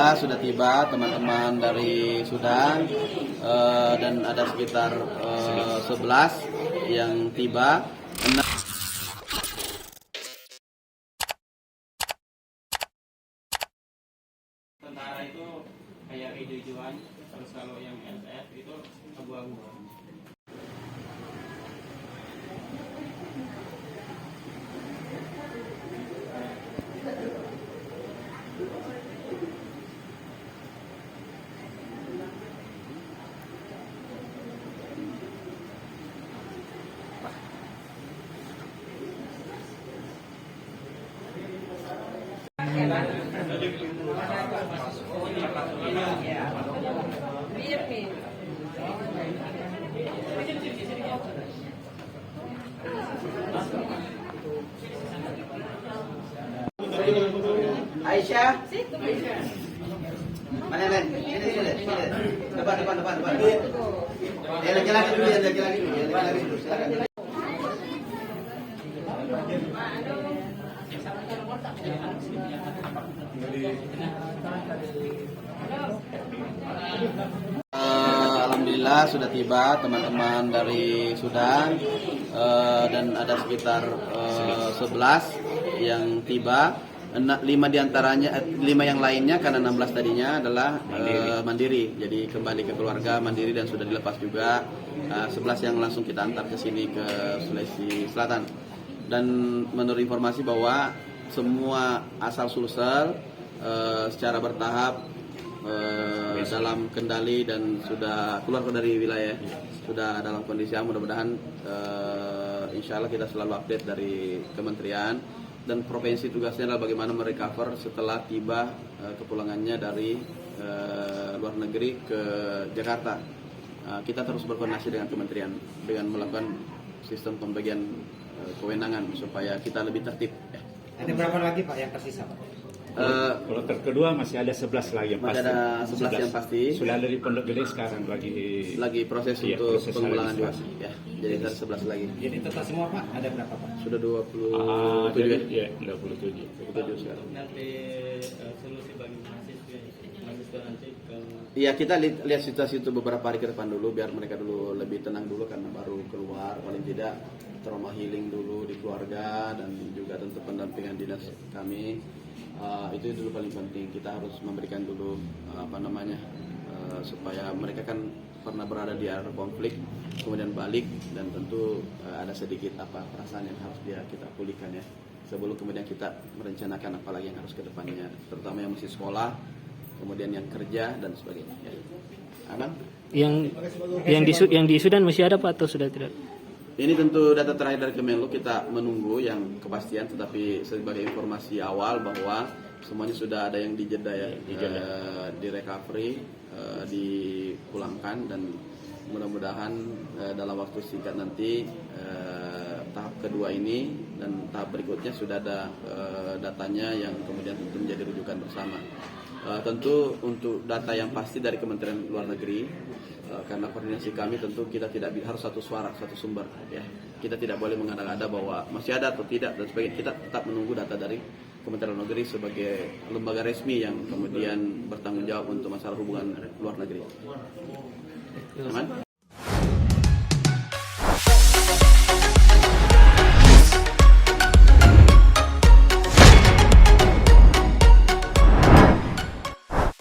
Alhamdulillah sudah tiba teman-teman dari Sudan dan ada sekitar 11 yang tiba. Tentara itu kayak hijau-hijauan, terus kalau yang LTF itu abu-abu. Aisyah, mana Len? Sini. Depan. Ya, laki-laki dulu, silakan. Alhamdulillah sudah tiba teman-teman dari Sudan dan ada sekitar 11 yang tiba. 5 diantaranya, 5 yang lainnya karena 16 tadinya adalah mandiri. Jadi kembali ke keluarga mandiri dan sudah dilepas juga. 11 yang langsung kita antar ke sini ke Sulawesi Selatan. Dan menurut informasi bahwa semua asal Sulsel secara bertahap dalam kendali dan sudah keluar dari wilayah, sudah dalam kondisi yang mudah-mudahan insya Allah kita selalu update dari kementerian. Dan provinsi tugasnya adalah bagaimana merecover setelah tiba kepulangannya dari luar negeri ke Jakarta. Kita terus berkoordinasi dengan kementerian dengan melakukan sistem pembagian kewenangan supaya kita lebih tertib. Ada berapa lagi Pak yang tersisa Pak? Kalau kedua masih ada 11 lagi yang masih pasti. ada 11 yang pasti. Sudah dari Pondok Gede sekarang lagi proses iya, untuk proses pemulangan juga. registrasi. Ya, jadi ada 11 lagi. Jadi total semua Pak ada berapa Pak? Sudah 27 ya. Iya, 27. 27 sekarang. Nanti solusi bagi mahasiswa nanti ke Iya, kita lihat situasi itu beberapa hari ke depan dulu biar mereka dulu lebih tenang dulu karena baru keluar, paling tidak trauma healing dulu di keluarga dan juga tentu pendampingan dinas kami. Itu dulu paling penting. Kita harus memberikan dulu supaya mereka kan pernah berada di area konflik kemudian balik dan tentu ada sedikit perasaan yang harus kita pulihkan ya sebelum kemudian kita merencanakan apa lagi yang harus ke depannya, terutama yang masih sekolah, kemudian yang kerja dan sebagainya ya. Aman? Yang di Sudan masih ada Pak atau sudah tidak? Ini tentu data terakhir dari Kemenlu, kita menunggu yang kepastian, tetapi sebagai informasi awal bahwa semuanya sudah ada yang dijeda ya, di recovery, dipulangkan dan mudah-mudahan dalam waktu singkat nanti tahap kedua ini dan tahap berikutnya sudah ada datanya yang kemudian tentu menjadi rujukan bersama. Tentu untuk data yang pasti dari Kementerian Luar Negeri, karena koordinasi kami tentu kita tidak harus satu suara, satu sumber ya. Kita tidak boleh mengada-ngada bahwa masih ada atau tidak dan sebagainya. Kita tetap menunggu data dari Kementerian Luar Negeri sebagai lembaga resmi yang kemudian bertanggung jawab untuk masalah hubungan luar negeri. Aman?